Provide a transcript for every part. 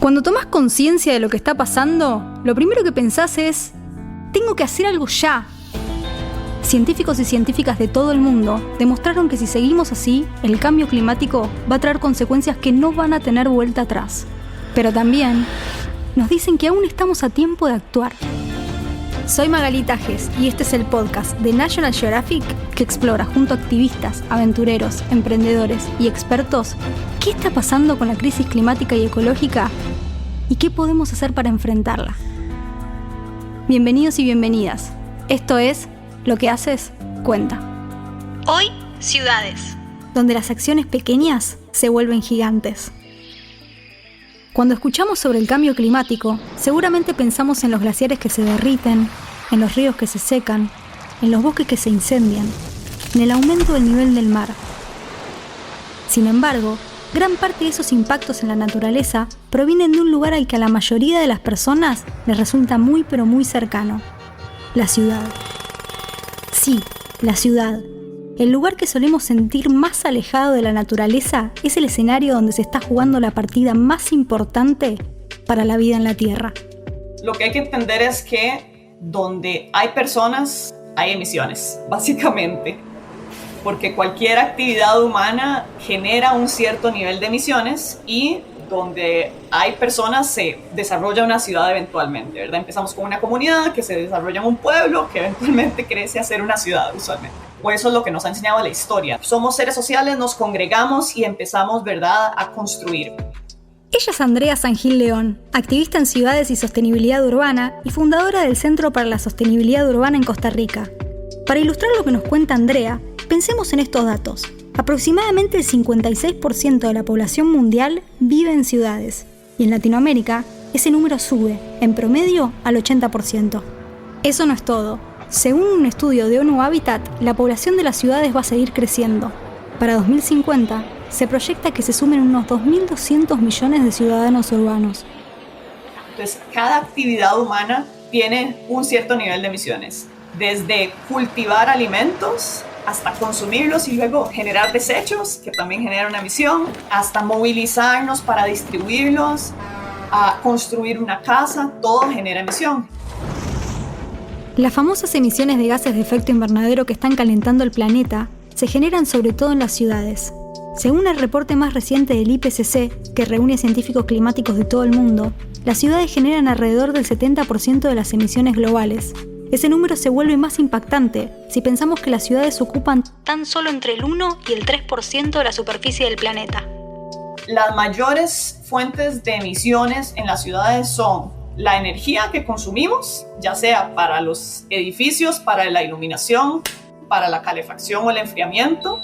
Cuando tomás conciencia de lo que está pasando, lo primero que pensás es: tengo que hacer algo ya. Científicos y científicas de todo el mundo demostraron que si seguimos así, el cambio climático va a traer consecuencias que no van a tener vuelta atrás. Pero también nos dicen que aún estamos a tiempo de actuar. Soy Magalí Tajes y este es el podcast de National Geographic que explora junto a activistas, aventureros, emprendedores y expertos qué está pasando con la crisis climática y ecológica y qué podemos hacer para enfrentarla. Bienvenidos y bienvenidas. Esto es Lo que haces, cuenta. Hoy, ciudades, donde las acciones pequeñas se vuelven gigantes. Cuando escuchamos sobre el cambio climático, seguramente pensamos en los glaciares que se derriten, en los ríos que se secan, en los bosques que se incendian, en el aumento del nivel del mar. Sin embargo, gran parte de esos impactos en la naturaleza provienen de un lugar al que a la mayoría de las personas les resulta muy pero muy cercano: la ciudad. Sí, la ciudad. El lugar que solemos sentir más alejado de la naturaleza es el escenario donde se está jugando la partida más importante para la vida en la Tierra. Lo que hay que entender es que donde hay personas, hay emisiones, básicamente. Porque cualquier actividad humana genera un cierto nivel de emisiones y donde hay personas se desarrolla una ciudad eventualmente, ¿verdad? Empezamos con una comunidad que se desarrolla en un pueblo que eventualmente crece a ser una ciudad usualmente. O eso es lo que nos ha enseñado la historia. Somos seres sociales, nos congregamos y empezamos, ¿verdad?, a construir. Ella es Andrea Sangil León, activista en ciudades y sostenibilidad urbana y fundadora del Centro para la Sostenibilidad Urbana en Costa Rica. Para ilustrar lo que nos cuenta Andrea, pensemos en estos datos. Aproximadamente el 56% de la población mundial vive en ciudades y en Latinoamérica ese número sube, en promedio, al 80%. Eso no es todo. Según un estudio de ONU Habitat, la población de las ciudades va a seguir creciendo. Para 2050, se proyecta que se sumen unos 2.200 millones de ciudadanos urbanos. Entonces, cada actividad humana tiene un cierto nivel de emisiones. Desde cultivar alimentos hasta consumirlos y luego generar desechos, que también generan una emisión, hasta movilizarnos para distribuirlos, a construir una casa, todo genera emisión. Las famosas emisiones de gases de efecto invernadero que están calentando el planeta se generan sobre todo en las ciudades. Según el reporte más reciente del IPCC, que reúne a científicos climáticos de todo el mundo, las ciudades generan alrededor del 70% de las emisiones globales. Ese número se vuelve más impactante si pensamos que las ciudades ocupan tan solo entre el 1 y el 3% de la superficie del planeta. Las mayores fuentes de emisiones en las ciudades son la energía que consumimos, ya sea para los edificios, para la iluminación, para la calefacción o el enfriamiento,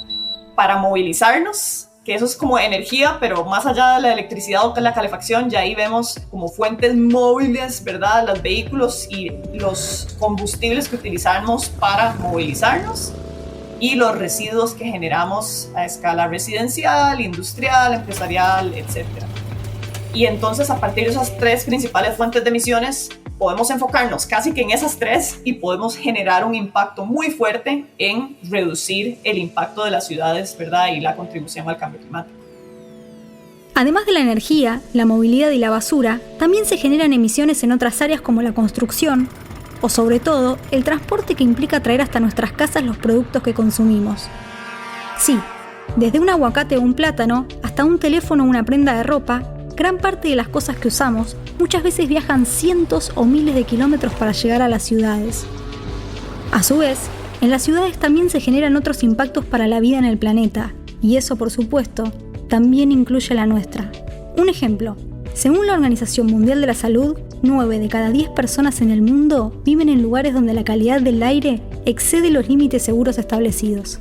para movilizarnos, que eso es como energía, pero más allá de la electricidad o de la calefacción, ya ahí vemos como fuentes móviles, ¿verdad? Los vehículos y los combustibles que utilizamos para movilizarnos y los residuos que generamos a escala residencial, industrial, empresarial, etc. Y entonces, a partir de esas tres principales fuentes de emisiones, podemos enfocarnos casi que en esas tres y podemos generar un impacto muy fuerte en reducir el impacto de las ciudades, ¿verdad? Y la contribución al cambio climático. Además de la energía, la movilidad y la basura, también se generan emisiones en otras áreas como la construcción o, sobre todo, el transporte que implica traer hasta nuestras casas los productos que consumimos. Sí, desde un aguacate o un plátano hasta un teléfono o una prenda de ropa, gran parte de las cosas que usamos muchas veces viajan cientos o miles de kilómetros para llegar a las ciudades. A su vez, en las ciudades también se generan otros impactos para la vida en el planeta, y eso, por supuesto, también incluye la nuestra. Un ejemplo: según la Organización Mundial de la Salud, 9 de cada 10 personas en el mundo viven en lugares donde la calidad del aire excede los límites seguros establecidos.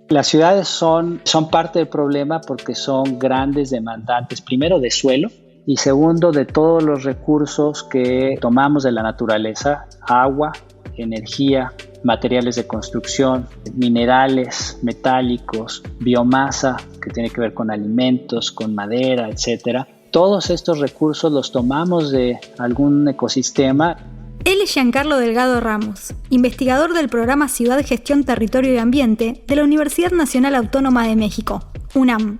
Las ciudades son parte del problema porque son grandes demandantes, primero de suelo y segundo de todos los recursos que tomamos de la naturaleza: agua, energía, materiales de construcción, minerales, metálicos, biomasa, que tiene que ver con alimentos, con madera, etc. Todos estos recursos los tomamos de algún ecosistema. Él es Giancarlo Delgado Ramos, investigador del programa Ciudad, Gestión, Territorio y Ambiente de la Universidad Nacional Autónoma de México, UNAM.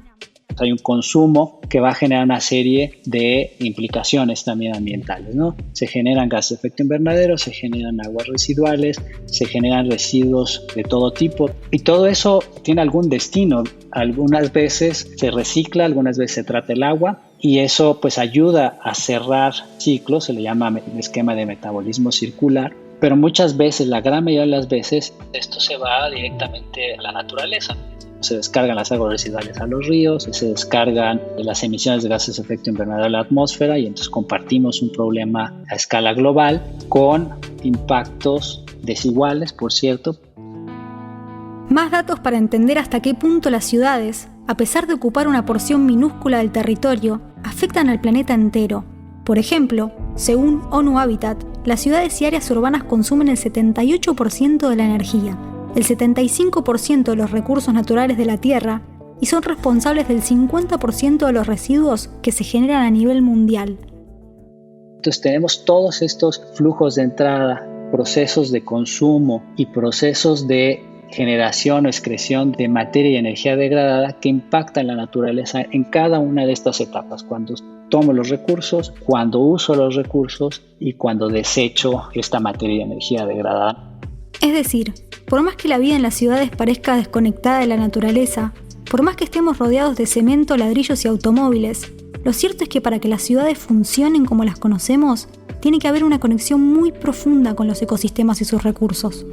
hay un consumo que va a generar una serie de implicaciones también ambientales, ¿no? Se generan gases de efecto invernadero, se generan aguas residuales, se generan residuos de todo tipo y todo eso tiene algún destino. Algunas veces se recicla, algunas veces se trata el agua y eso pues ayuda a cerrar ciclos, se le llama esquema de metabolismo circular. Pero muchas veces, la gran mayoría de las veces, esto se va directamente a la naturaleza. Se descargan las aguas residuales a los ríos, se descargan las emisiones de gases de efecto invernadero a la atmósfera y entonces compartimos un problema a escala global con impactos desiguales, por cierto. Más datos para entender hasta qué punto las ciudades, a pesar de ocupar una porción minúscula del territorio, afectan al planeta entero. Por ejemplo, según ONU Habitat, las ciudades y áreas urbanas consumen el 78% de la energía, el 75% de los recursos naturales de la Tierra y son responsables del 50% de los residuos que se generan a nivel mundial. Entonces tenemos todos estos flujos de entrada, procesos de consumo y procesos de generación o excreción de materia y energía degradada que impactan la naturaleza en cada una de estas etapas, cuando tomo los recursos, cuando uso los recursos y cuando desecho esta materia y energía degradada. Es decir, por más que la vida en las ciudades parezca desconectada de la naturaleza, por más que estemos rodeados de cemento, ladrillos y automóviles, lo cierto es que para que las ciudades funcionen como las conocemos, tiene que haber una conexión muy profunda con los ecosistemas y sus recursos.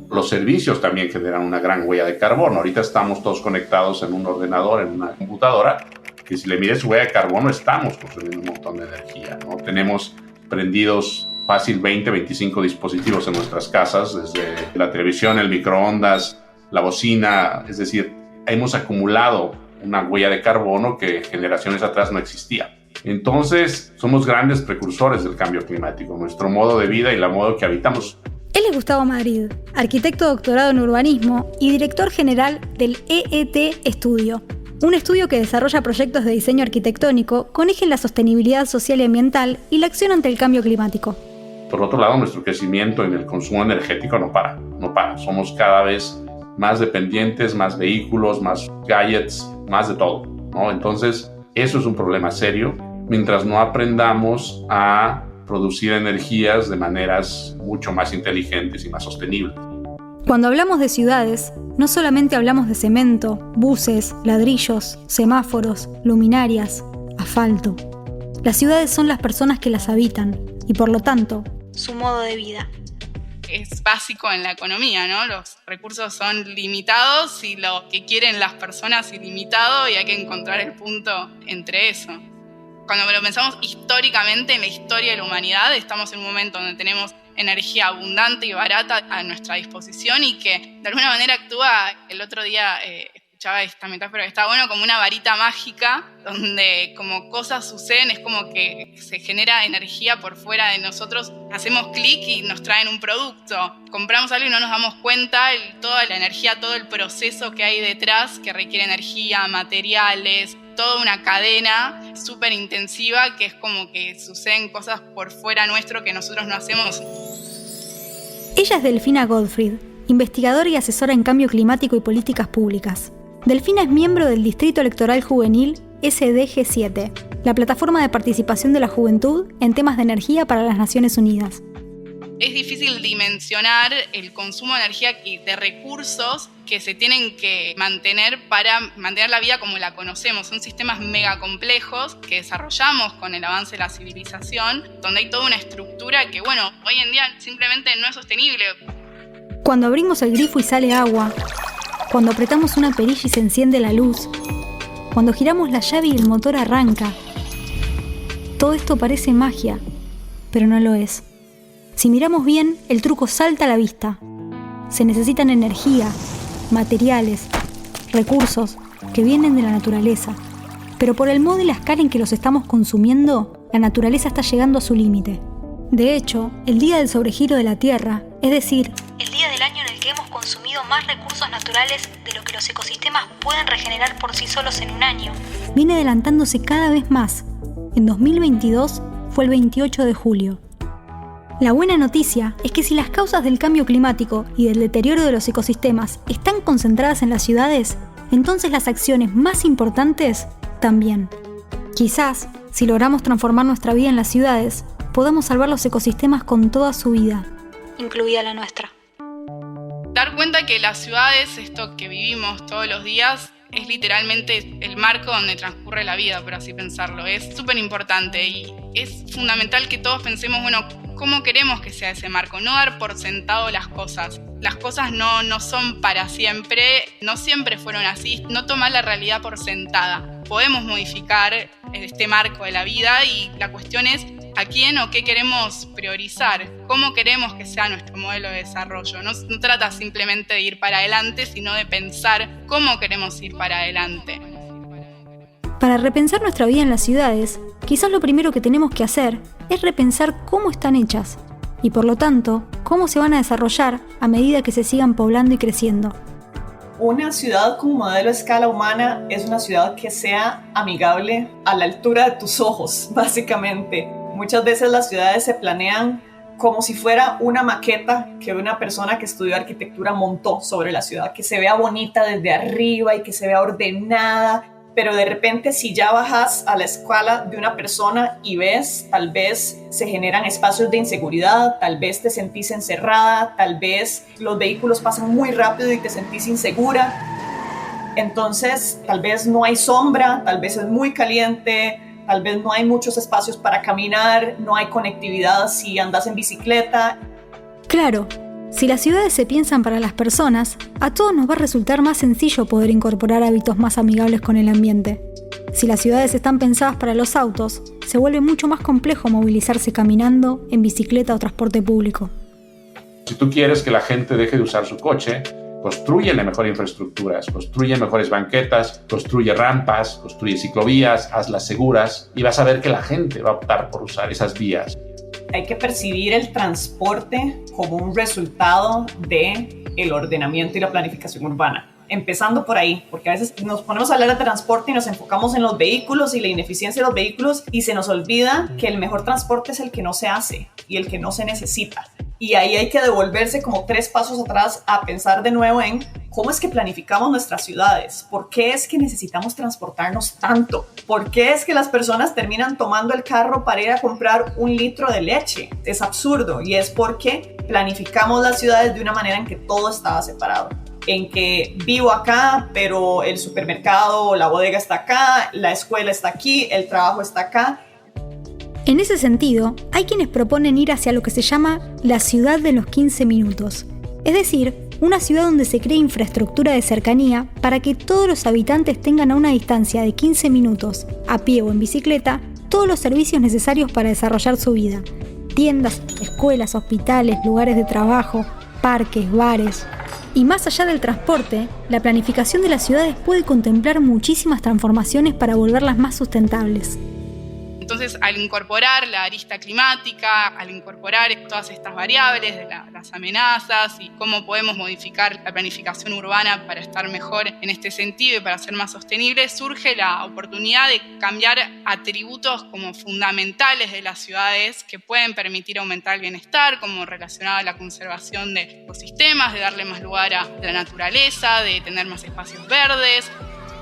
Los servicios también generan una gran huella de carbono. Ahorita estamos todos conectados en un ordenador, en una computadora, que si le mides su huella de carbono estamos consumiendo un montón de energía, ¿no? Tenemos prendidos fácil 20, 25 dispositivos en nuestras casas, desde la televisión, el microondas, la bocina, es decir, hemos acumulado una huella de carbono que generaciones atrás no existía. Entonces, somos grandes precursores del cambio climático, nuestro modo de vida y la modo que habitamos. Él es Gustavo Madrid, arquitecto doctorado en urbanismo y director general del EET Estudio, un estudio que desarrolla proyectos de diseño arquitectónico con eje en la sostenibilidad social y ambiental y la acción ante el cambio climático. Por otro lado, nuestro crecimiento en el consumo energético no para. Somos cada vez más dependientes, más vehículos, más gadgets, más de todo, ¿no? Entonces, eso es un problema serio mientras no aprendamos a producir energías de maneras mucho más inteligentes y más sostenibles. Cuando hablamos de ciudades, no solamente hablamos de cemento, buses, ladrillos, semáforos, luminarias, asfalto. Las ciudades son las personas que las habitan y, por lo tanto, su modo de vida. Es básico en la economía, ¿no? Los recursos son limitados y lo que quieren las personas ilimitado y hay que encontrar el punto entre eso. Cuando lo pensamos históricamente en la historia de la humanidad, estamos en un momento donde tenemos energía abundante y barata a nuestra disposición y que de alguna manera actúa, el otro día escuchaba esta metáfora que está bueno, como una varita mágica donde como cosas suceden, es como que se genera energía por fuera de nosotros, hacemos clic y nos traen un producto, compramos algo y no nos damos cuenta toda la energía, todo el proceso que hay detrás que requiere energía, materiales, toda una cadena súper intensiva que es como que suceden cosas por fuera nuestro que nosotros no hacemos. Ella es Delfina Gottfried, investigadora y asesora en cambio climático y políticas públicas. Delfina es miembro del Distrito Electoral Juvenil SDG7, la plataforma de participación de la juventud en temas de energía para las Naciones Unidas. Es difícil dimensionar el consumo de energía de recursos que se tienen que mantener para mantener la vida como la conocemos. Son sistemas mega complejos que desarrollamos con el avance de la civilización, donde hay toda una estructura que, bueno, hoy en día simplemente no es sostenible. Cuando abrimos el grifo y sale agua, cuando apretamos una perilla y se enciende la luz, cuando giramos la llave y el motor arranca, todo esto parece magia, pero no lo es. Si miramos bien, el truco salta a la vista. Se necesitan energía, materiales, recursos que vienen de la naturaleza. Pero por el modo y la escala en que los estamos consumiendo, la naturaleza está llegando a su límite. De hecho, el día del sobregiro de la Tierra, es decir, el día del año en el que hemos consumido más recursos naturales de lo que los ecosistemas pueden regenerar por sí solos en un año, viene adelantándose cada vez más. En 2022 fue el 28 de julio. La buena noticia es que si las causas del cambio climático y del deterioro de los ecosistemas están concentradas en las ciudades, entonces las acciones más importantes también. Quizás, si logramos transformar nuestra vida en las ciudades, podamos salvar los ecosistemas con toda su vida, incluida la nuestra. Dar cuenta que las ciudades, esto que vivimos todos los días, es literalmente el marco donde transcurre la vida, por así pensarlo. Es súper importante y es fundamental que todos pensemos, bueno, ¿cómo queremos que sea ese marco? No dar por sentado las cosas. Las cosas no son para siempre, no siempre fueron así. No tomar la realidad por sentada. Podemos modificar este marco de la vida y la cuestión es a quién o qué queremos priorizar, cómo queremos que sea nuestro modelo de desarrollo. No trata simplemente de ir para adelante, sino de pensar cómo queremos ir para adelante. Para repensar nuestra vida en las ciudades, quizás lo primero que tenemos que hacer es repensar cómo están hechas y, por lo tanto, cómo se van a desarrollar a medida que se sigan poblando y creciendo. Una ciudad con modelo a escala humana es una ciudad que sea amigable a la altura de tus ojos, básicamente. Muchas veces las ciudades se planean como si fuera una maqueta que una persona que estudió arquitectura montó sobre la ciudad, que se vea bonita desde arriba y que se vea ordenada, pero de repente si ya bajas a la escala de una persona y ves, tal vez se generan espacios de inseguridad, tal vez te sentís encerrada, tal vez los vehículos pasan muy rápido y te sentís insegura. Entonces, tal vez no hay sombra, tal vez es muy caliente, tal vez no hay muchos espacios para caminar, no hay conectividad si andas en bicicleta. Claro, si las ciudades se piensan para las personas, a todos nos va a resultar más sencillo poder incorporar hábitos más amigables con el ambiente. Si las ciudades están pensadas para los autos, se vuelve mucho más complejo movilizarse caminando, en bicicleta o transporte público. Si tú quieres que la gente deje de usar su coche, construyele mejor infraestructuras, construye mejores banquetas, construye rampas, construye ciclovías, hazlas seguras y vas a ver que la gente va a optar por usar esas vías. Hay que percibir el transporte como un resultado del ordenamiento y la planificación urbana. Empezando por ahí, porque a veces nos ponemos a hablar de transporte y nos enfocamos en los vehículos y la ineficiencia de los vehículos y se nos olvida que el mejor transporte es el que no se hace y el que no se necesita. Y ahí hay que devolverse como 3 pasos atrás a pensar de nuevo en cómo es que planificamos nuestras ciudades. ¿Por qué es que necesitamos transportarnos tanto? ¿Por qué es que las personas terminan tomando el carro para ir a comprar 1 litro de leche? Es absurdo y es porque planificamos las ciudades de una manera en que todo estaba separado. En que vivo acá, pero el supermercado o la bodega está acá, la escuela está aquí, el trabajo está acá. En ese sentido, hay quienes proponen ir hacia lo que se llama la ciudad de los 15 minutos. Es decir, una ciudad donde se cree infraestructura de cercanía para que todos los habitantes tengan a una distancia de 15 minutos, a pie o en bicicleta, todos los servicios necesarios para desarrollar su vida. Tiendas, escuelas, hospitales, lugares de trabajo, parques, bares. Y más allá del transporte, la planificación de las ciudades puede contemplar muchísimas transformaciones para volverlas más sustentables. Entonces, al incorporar la arista climática, al incorporar todas estas variables de las amenazas y cómo podemos modificar la planificación urbana para estar mejor en este sentido y para ser más sostenible, surge la oportunidad de cambiar atributos como fundamentales de las ciudades que pueden permitir aumentar el bienestar, como relacionado a la conservación de ecosistemas, de darle más lugar a la naturaleza, de tener más espacios verdes,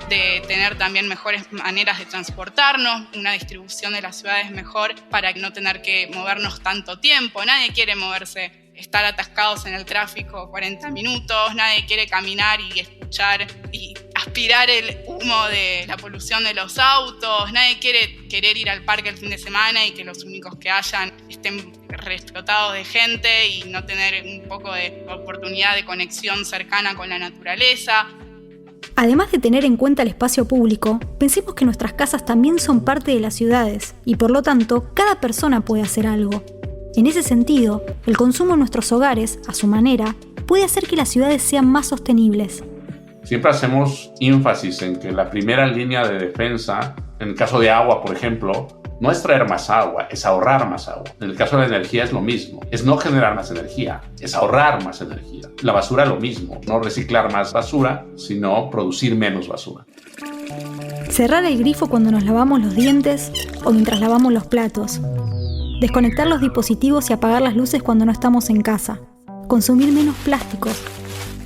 de tener también mejores maneras de transportarnos, una distribución de las ciudades mejor para no tener que movernos tanto tiempo. Nadie quiere moverse, estar atascados en el tráfico 40 minutos, nadie quiere caminar y escuchar y aspirar el humo de la polución de los autos, nadie quiere querer ir al parque el fin de semana y que los únicos que hayan estén reexplotados de gente y no tener un poco de oportunidad de conexión cercana con la naturaleza. Además de tener en cuenta el espacio público, pensemos que nuestras casas también son parte de las ciudades y por lo tanto, cada persona puede hacer algo. En ese sentido, el consumo en nuestros hogares, a su manera, puede hacer que las ciudades sean más sostenibles. Siempre hacemos énfasis en que la primera línea de defensa, en el caso de agua, por ejemplo, no es traer más agua, es ahorrar más agua. En el caso de la energía es lo mismo, es no generar más energía, es ahorrar más energía. La basura lo mismo, no reciclar más basura, sino producir menos basura. Cerrar el grifo cuando nos lavamos los dientes o mientras lavamos los platos. Desconectar los dispositivos y apagar las luces cuando no estamos en casa. Consumir menos plásticos.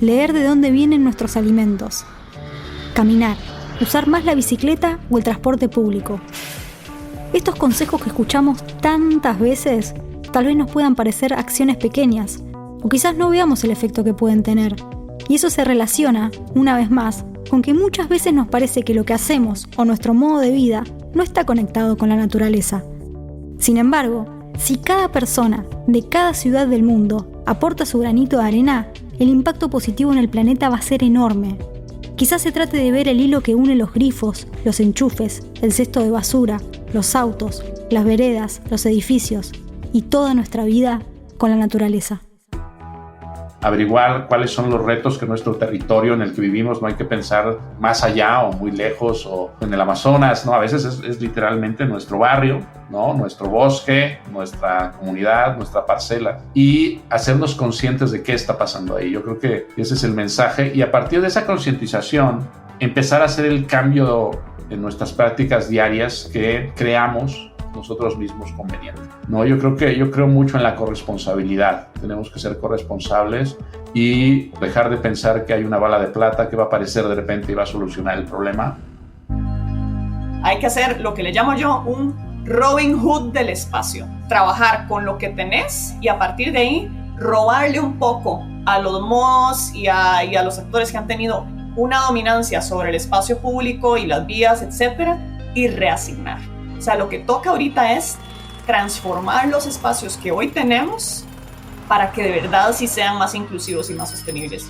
Leer de dónde vienen nuestros alimentos. Caminar, usar más la bicicleta o el transporte público. Estos consejos que escuchamos tantas veces tal vez nos puedan parecer acciones pequeñas, o quizás no veamos el efecto que pueden tener. Y eso se relaciona, una vez más, con que muchas veces nos parece que lo que hacemos o nuestro modo de vida no está conectado con la naturaleza. Sin embargo, si cada persona de cada ciudad del mundo aporta su granito de arena, el impacto positivo en el planeta va a ser enorme. Quizás se trate de ver el hilo que une los grifos, los enchufes, el cesto de basura, los autos, las veredas, los edificios y toda nuestra vida con la naturaleza. Averiguar cuáles son los retos que nuestro territorio en el que vivimos, no hay que pensar más allá o muy lejos o en el Amazonas, ¿no? A veces es literalmente nuestro barrio, ¿no? Nuestro bosque, nuestra comunidad, nuestra parcela, y hacernos conscientes de qué está pasando ahí. Yo creo que ese es el mensaje, y a partir de esa concientización empezar a hacer el cambio en nuestras prácticas diarias que creamos nosotros mismos conveniente. No, yo creo mucho en la corresponsabilidad. Tenemos que ser corresponsables y dejar de pensar que hay una bala de plata que va a aparecer de repente y va a solucionar el problema. Hay que hacer lo que le llamo yo un Robin Hood del espacio. Trabajar con lo que tenés y a partir de ahí robarle un poco a los modos y a los actores que han tenido una dominancia sobre el espacio público y las vías, etcétera, y reasignar. O sea, lo que toca ahorita es transformar los espacios que hoy tenemos para que de verdad sí sean más inclusivos y más sostenibles.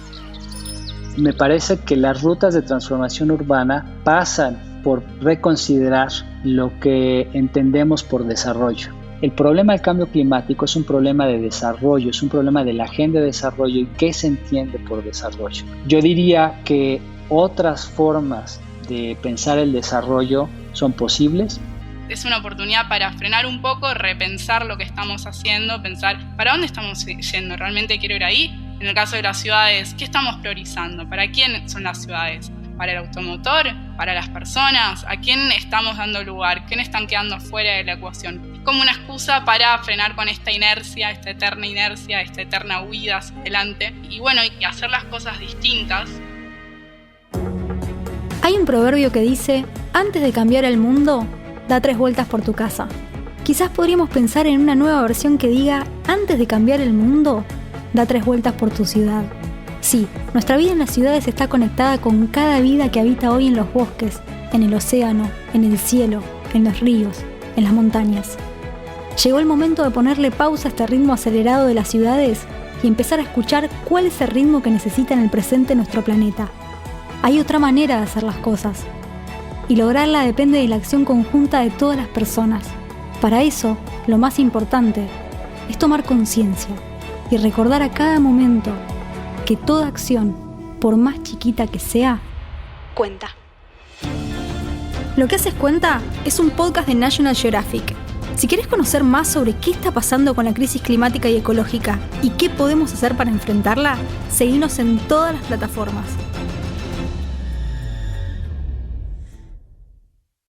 Me parece que las rutas de transformación urbana pasan por reconsiderar lo que entendemos por desarrollo. El problema del cambio climático es un problema de desarrollo, es un problema de la agenda de desarrollo y qué se entiende por desarrollo. Yo diría que otras formas de pensar el desarrollo son posibles. Es una oportunidad para frenar un poco, repensar lo que estamos haciendo, pensar ¿para dónde estamos yendo? ¿Realmente quiero ir ahí? En el caso de las ciudades, ¿qué estamos priorizando? ¿Para quién son las ciudades? ¿Para el automotor? ¿Para las personas? ¿A quién estamos dando lugar? ¿Quién están quedando fuera de la ecuación? Es como una excusa para frenar con esta inercia, esta eterna huida hacia adelante y bueno, y hacer las cosas distintas. Hay un proverbio que dice, antes de cambiar el mundo, da 3 vueltas por tu casa. Quizás podríamos pensar en una nueva versión que diga, antes de cambiar el mundo, da 3 vueltas por tu ciudad. Sí, nuestra vida en las ciudades está conectada con cada vida que habita hoy en los bosques, en el océano, en el cielo, en los ríos, en las montañas. Llegó el momento de ponerle pausa a este ritmo acelerado de las ciudades y empezar a escuchar cuál es el ritmo que necesita en el presente nuestro planeta. Hay otra manera de hacer las cosas. Y lograrla depende de la acción conjunta de todas las personas. Para eso, lo más importante es tomar conciencia y recordar a cada momento que toda acción, por más chiquita que sea, cuenta. Lo que haces cuenta es un podcast de National Geographic. Si querés conocer más sobre qué está pasando con la crisis climática y ecológica y qué podemos hacer para enfrentarla, seguinos en todas las plataformas.